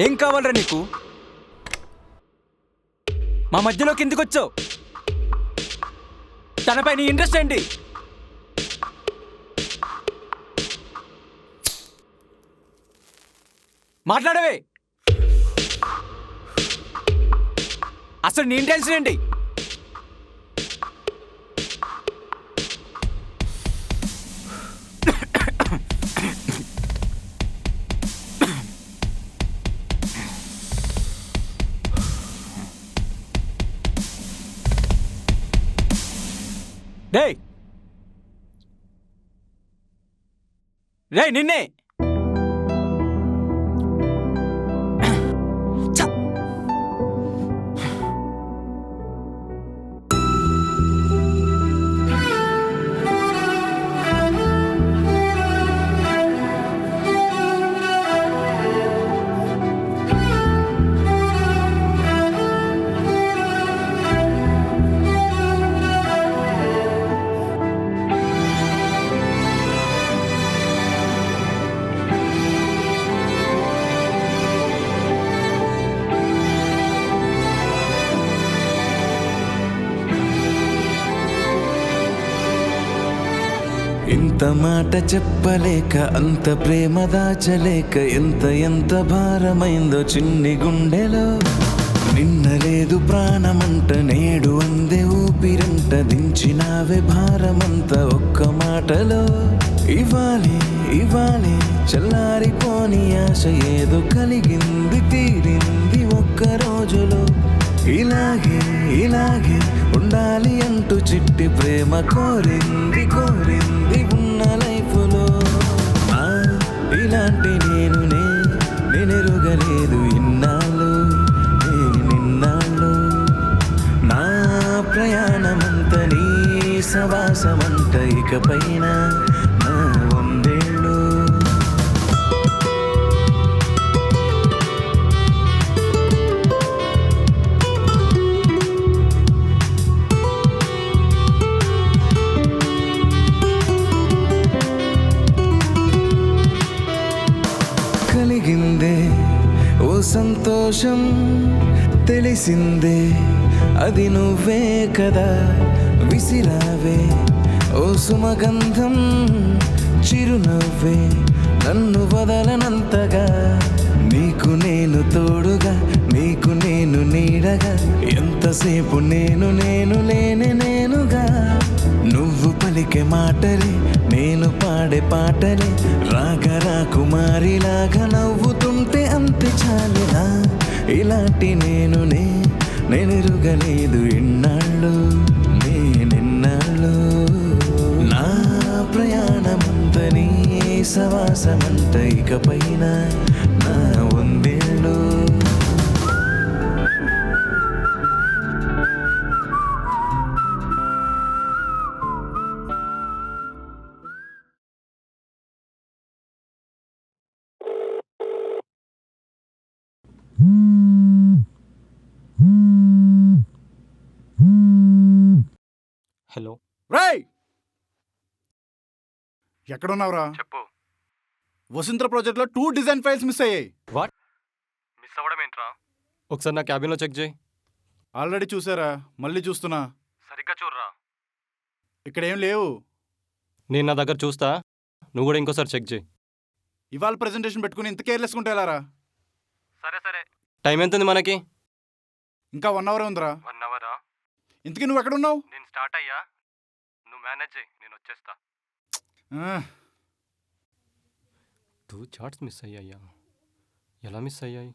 ఏం కావాలరా నీకు? మా మధ్యలోకి ఎందుకు వచ్చావు? తనపై నీ ఇంట్రెస్ట్ ఏంటి? మాట్లాడవే. అసలు నీ ఇంటెన్షన్ ఏంటి? రేయ్ రేయ్ నిన్నే. ఇంత మాట చెప్పలేక, అంత ప్రేమ దాచలేక, ఎంత భారమైందో చిన్ని గుండెలో. నిన్న లేదు ప్రాణమంట, నేడు అందే ఊపిరంట, దించినావే భారమంత ఒక్క మాటలో. ఇవ్వాలి ఇవ్వాలి చల్లారిపోని ఆశ ఏదో కలిగింది, తీరింది ఒక్క రోజులో. ఇలాగే ఇలాగే ఉండాలి అంటూ చిట్టి ప్రేమ కోరింది ఉన్న లైఫ్లో. ఇలాంటి నేనెరుగలేదు ఇన్నాళ్ళు, నిన్నాళ్ళు. నా ప్రయాణమంత నీ సవాసమంట, ఇకపైన నా వందేళ్ళు. కలిగిందే ఓ సంతోషం, తెలిసిందే అది నువ్వే కదా. విసిరావే ఓ సుమగంధం, చిరునవ్వే నన్ను వదలనంతగా. నీకు నేను తోడుగా, నీకు నేను నీడగా, ఎంతసేపు నేను నేనుగా. నువ్వు పలికే మాటలే, నేను పాడే పాటలే, రాకుమారిలాగా నవ్వుతుంటే అంతే చాలునా. ఇలాంటి నేనెరుగలేదు ఇన్నాళ్ళు, నిన్నాళ్ళు. నా ప్రయాణమంత నీ సవాసమంట, ఇకపైన నా వందేళ్ళు. హలో రేయ్, ఎక్కడున్నావురా? చెప్పు. వసుంధర ప్రాజెక్ట్లో 2 డిజైన్ ఫైల్స్ మిస్ అయ్యాయి. వాట్? మిస్ అవ్వడం ఏంట్రా? ఒకసారి నా క్యాబిన్లో చెక్ చేయి. ఆల్రెడీ చూసారా, మళ్ళీ చూస్తున్నా. సరిగ్గా చూడరా. ఇక్కడేం లేవు. నేను నా దగ్గర చూస్తా, నువ్వు కూడా ఇంకోసారి చెక్ చేయి. ఇవాళ ప్రెజెంటేషన్ పెట్టుకుని ఇంత కేర్లెస్ ఉంటే ఎలారా? సరే. టైం ఎంత ఉంది మనకి? ఇంకా 1 అవర్ ఉందిరా. 1 అవరా? ఇంతకీ నువ్వు ఎక్కడున్నావు? నేను స్టార్ట్ అయ్యా, నువ్వు మేనేజ్ చేయి, నేను వచ్చేస్తా. 2 చార్ట్స్ మిస్ అయ్యాయా? ఎలా మిస్ అయ్యాయి?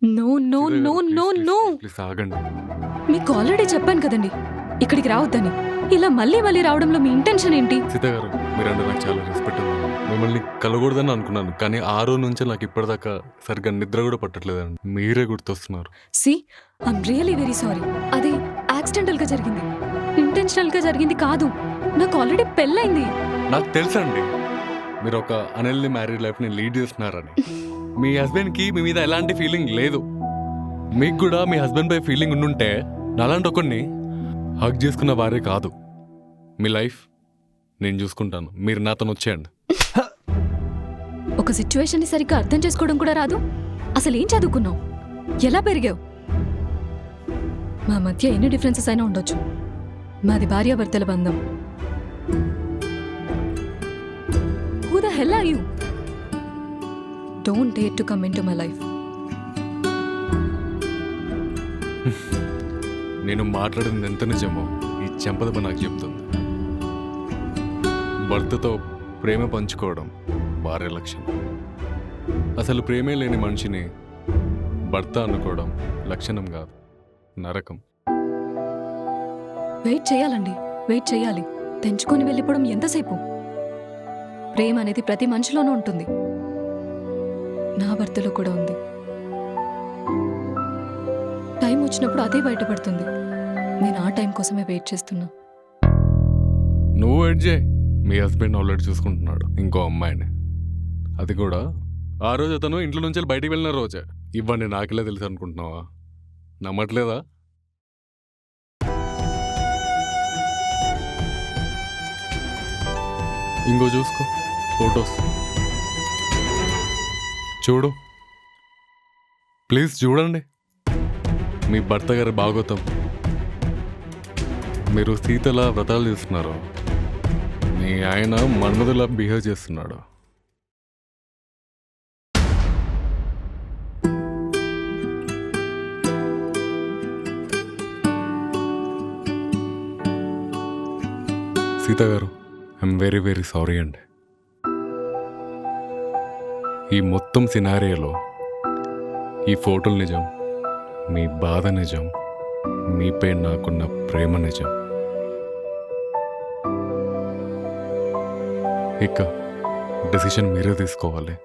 No no no no no. Please ఆగండి. మీకు ఆల్రెడీ చెప్పాను కదండి ఇక్కడికి రావద్దని. ఇలా మళ్ళీ మళ్ళీ రావడంలో మీ ఇంటెన్షన్ ఏంటి? సీత గారు, మీరంటే నాకు చాలా రెస్పెక్ట్ ఉంది. మిమ్మల్ని కలగకూడదని అనుకున్నాను, కానీ ఆ రోజు నుంచి నాకు ఇప్పటిదాకా సరిగ్గా నిద్ర కూడా పట్టట్లేదండి. మీరే గుర్తొస్తున్నారు. See I'm really very sorry. అది యాక్సిడెంటల్ గా జరిగింది, ఇంటెన్షనల్ గా జరిగింది కాదు. నాకు ఆల్రెడీ పెళ్ళైంది. నాకు తెలుసండి మీరు ఒక అనెల్ని మ్యారీడ్ లైఫ్ని లీడ్ చేస్తున్నారని. మీ హస్బెండ్కి మీ మీద ఎలాంటి ఫీలింగ్ లేదు. మీకు కూడా మీ హస్బెండ్ పై ఫీలింగ్ ఉండుంటే నాలాంటి ఒకరిని హక్ చేసుకున్న వారే కాదు. మీ లైఫ్ నేను చూసుకుంటాను, మీరు నాతో వచ్చేయండి. ఒక సిచ్యువేషన్ ని సరిగ్గా అర్థం చేసుకోవడం కూడా రాదు. అసలు ఏం చదువుకున్నావు? ఎలా పెరిగావు? మా మధ్య ఎన్ని డిఫరెన్సెస్ అయినా ఉండొచ్చు, మాది భార్యాభర్తల బంధం. Who the hell are you? Don't dare to come into my life. నేను మాట్లాడింది ఎంత నిజమో ఈ చెంపదెబ్బ నాకు చెప్తుంది. భర్తతో ప్రేమ పంచుకోవడం భార్య లక్షణం. అసలు ప్రేమే లేని మనిషిని భర్త అనుకోవడం లక్షణం కాదు, నరకం. వెయిట్ చేయాలండి, వెయిట్ చేయాలి. తెంచుకొని వెళ్ళిపోవడం ఎంతసేపు? ప్రేమ అనేది ప్రతి మనిషిలోనూ ఉంటుంది, నా భర్తలో కూడా ఉంది. టైం వచ్చినప్పుడు అదే బయటపడుతుంది. నేను ఆ టైం కోసమే వెయిట్ చేస్తున్నా. నువ్వు వెయిట్ చేయి. మీ హస్బెండ్ ఆల్రెడీ చూసుకుంటున్నాడు ఇంకో అమ్మాయిని. అది కూడా ఆ రోజు అతను ఇంట్లో నుంచి బయటికి వెళ్ళిన రోజే. ఇవ్వండి నాకెలా తెలుసు అనుకుంటున్నావా? నమ్మట్లేదా? ఇంకో చూసుకో ఫొటోస్. చూడు ప్లీజ్, చూడండి. మీ భర్త గారి భాగోతం. మీరు సీతలా వ్రతాలు చేస్తున్నారు, మీ ఆయన మన్మధులా బిహేవ్ చేస్తున్నాడు. సీత గారు, ఐఎమ్ వెరీ వెరీ సారీ అండి. ఈ మొత్తం సినారియోలో ఈ ఫోటోలు నిజం, మీ బాధ నిజం, మీపై నాకున్న ప్రేమ నిజం. ఇక డెసిషన్ మీరే తీసుకోవాలి.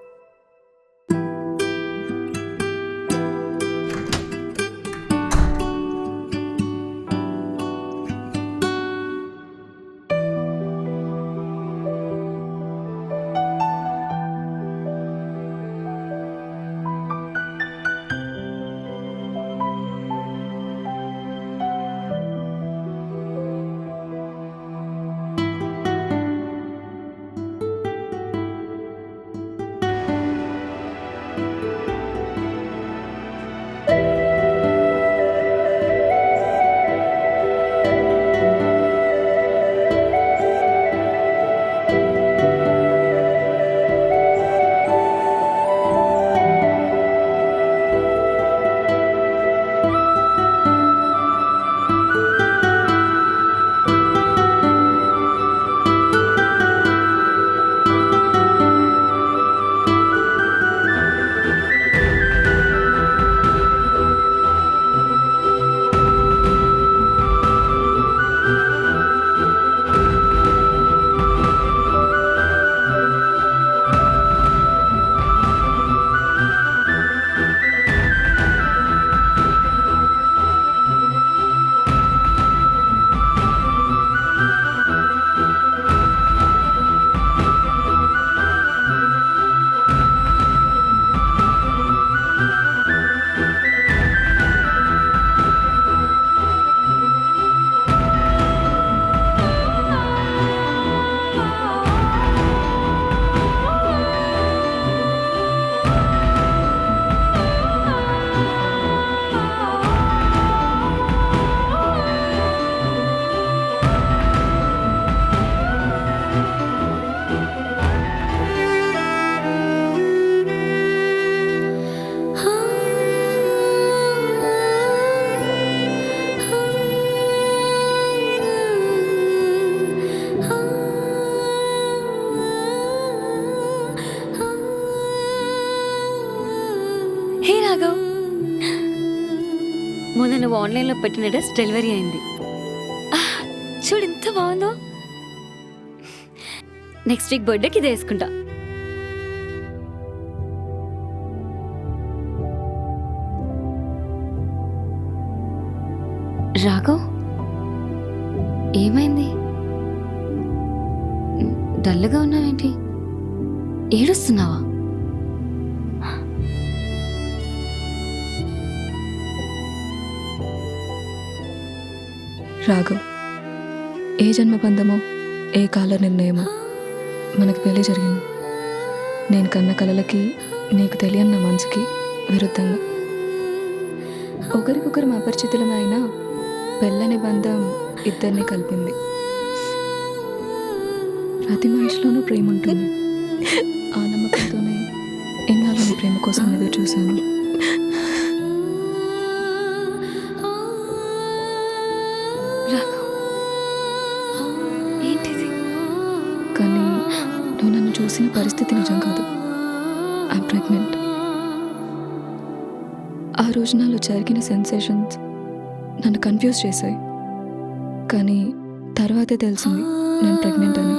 మొన్న నువ్వు ఆన్లైన్లో పెట్టిన డ్రెస్ డెలివరీ అయింది. చూడు ఎంత బాగుందో. నెక్స్ట్ వీక్ బర్త్డేకి ఇది వేసుకుంటా. రాఘవ్, ఏమైంది? డల్గా ఉన్నావేంటి? ఏడుస్తున్నావా? రాఘవ్, ఏ జన్మ బంధమో ఏ కాల నిర్ణయమో మనకు పెళ్లి జరిగింది. నేను కన్న కలలకి నీకు తెలియని నా మనసుకి విరుద్ధంగా ఒకరికొకరు అపరిచితులమైన పెళ్ళని బంధం ఇద్దరిని కలిపింది. ప్రతి మనిషిలోనూ ప్రేమ ఉంటుంది. ఆ నమ్మకంతోనే ఎన్నాళ్ళు నీ ప్రేమ కోసం ఎదురు చూశాను. ఏంటిది? కానీ నువ్వు నన్ను చూసిన పరిస్థితి నిజం కాదు. I'm pregnant. ఆ రోజు నాలో జరిగిన సెన్సేషన్స్ నన్ను కన్ఫ్యూజ్ చేశాయి. కానీ తర్వాతే తెలిసింది నేను ప్రెగ్నెంట్ అని.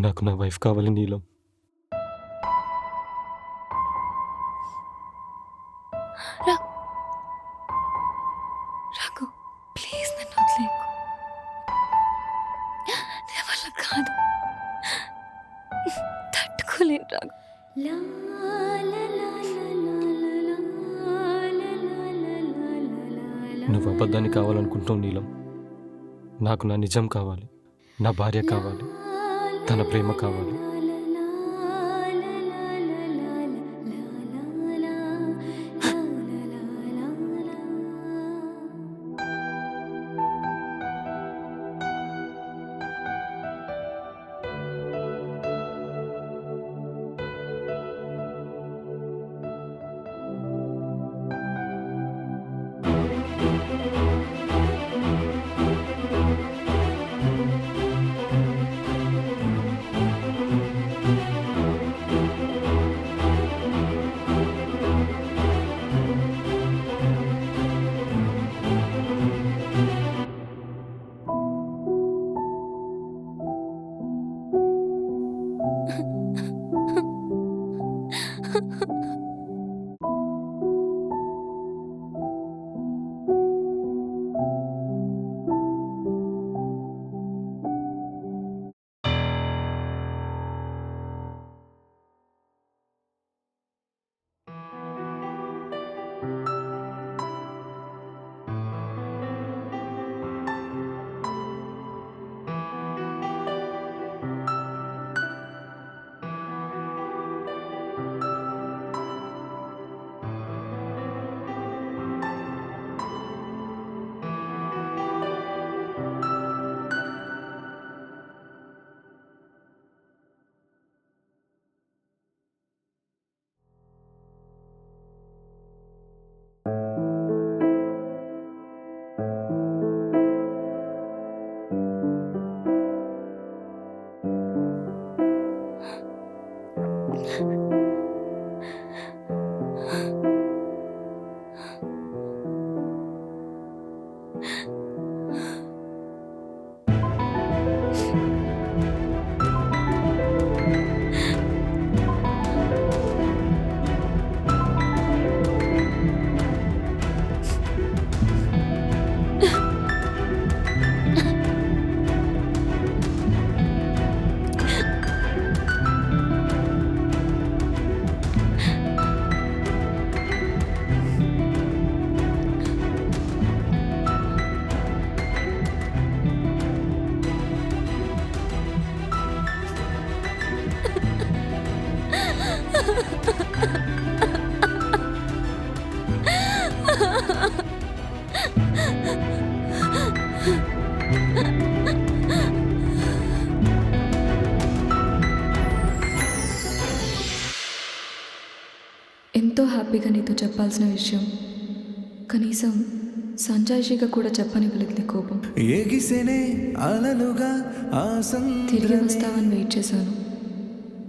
నాకు నా వైఫ్ కావాలి నీలం. రాఘవ్, ప్లీజ్ నన్ను వదిలేకు. నా వల్ల కాదు, తట్టుకోలేను రాఘవ్. నువ్వు అబద్ధాన్ని కావాలనుకుంటావు నీలం. నాకు నా నిజం కావాలి, నా భార్య కావాలి, తన ప్రేమ కావాలి. ఎంతో హ్యాపీగా నీతో చెప్పాల్సిన విషయం కనీసం సంజాయిషిగా కూడా చెప్పనివ్వలేదు నీ కోపం. ఎగిసెనే అలలుగా తిరిగి వస్తావని వెయిట్ చేశాను,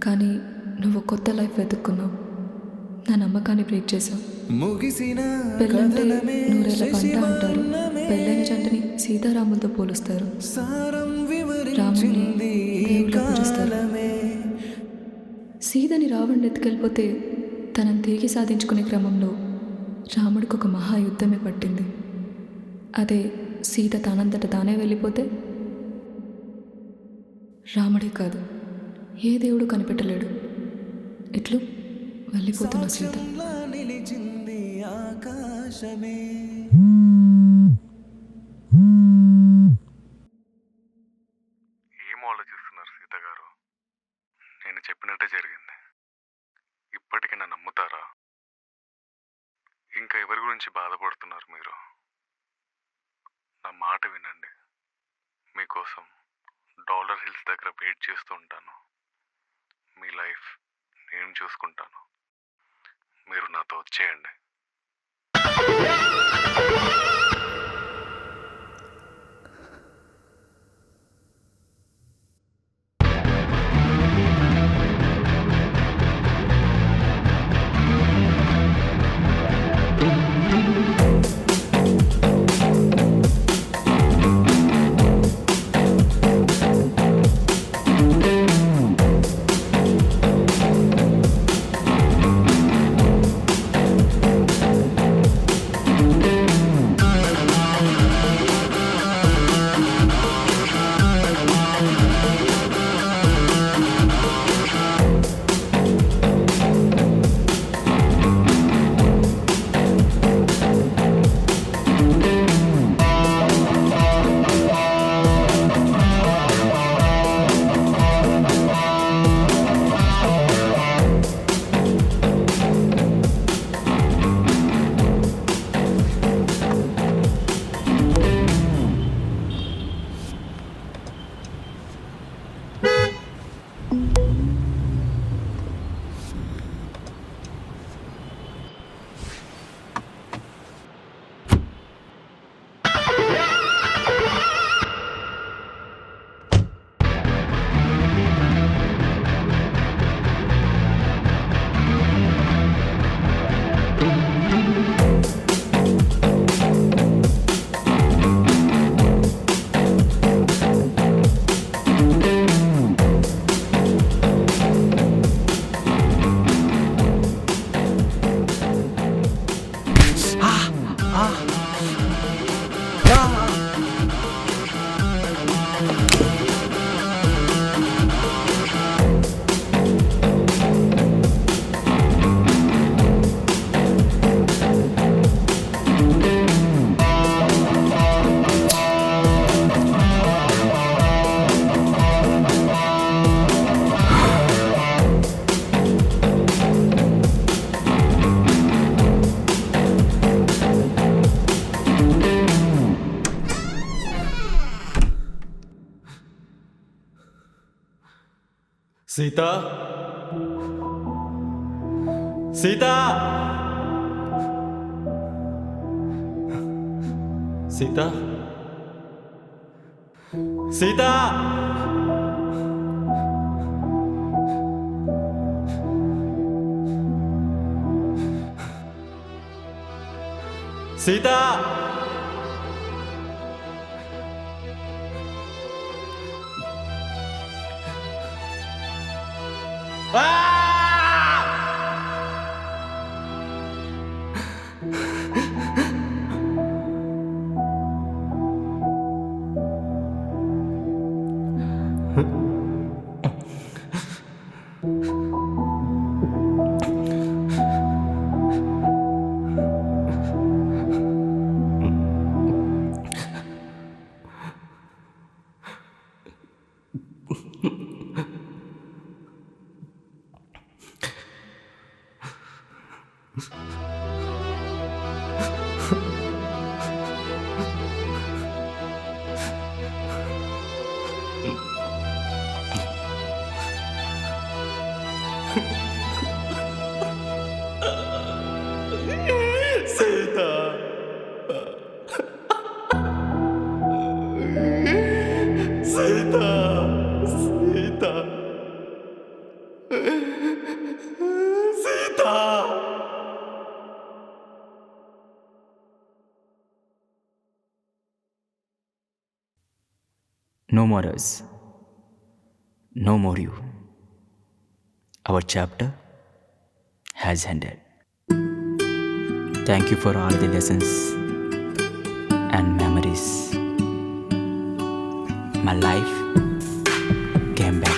కానీ నువ్వు కొత్త లైఫ్ వెతుక్కున్నావు. నా నమ్మకాన్ని బ్రేక్ చేసావు. ముగిసిన పెళ్ళంటే కథనమే నూరేళ్ల పంట అంటారు. శశివర్ణమే. పెళ్ళైన జంటని సీతారాములతో పోలుస్తారు. సారం రాముని వివరించింది దేవుళ్ళ పూజిస్తారు. కాలమే. సీతని రావణుడు ఎత్తుకెళ్ళిపోతే తనని తిరిగి సాధించుకునే క్రమంలో రాముడికి ఒక మహాయుద్ధమే పట్టింది. అదే సీత తానంతట తానే వెళ్ళిపోతే రాముడే కాదు, ఏ దేవుడు కనిపెట్టలేడు. ఇట్లు వెళ్ళిపోతున్న సీత. సాక్ష్యంలా నిలిచింది ఆకాశమే. ఏం ఆలోచిస్తున్నారు సీత గారు? నేను చెప్పినట్టే జరిగింది. ఇప్పటికీ నన్ను నమ్ముతారా? ఇంకా ఎవరి గురించి బాధపడుతున్నారు మీరు? నా మాట వినండి. మీకోసం డాలర్ హిల్స్ దగ్గర వెయిట్ చేస్తూ ఉంటాను. మీ లైఫ్ నేను చూసుకుంటాను. మీరు నాతో వచ్చేయండి. Sita, Sita, Sita, Sita, Sita, Sita, Sita, Sita. No more us. No more you. Our chapter has ended. Thank you for all the lessons and memories. My life came back.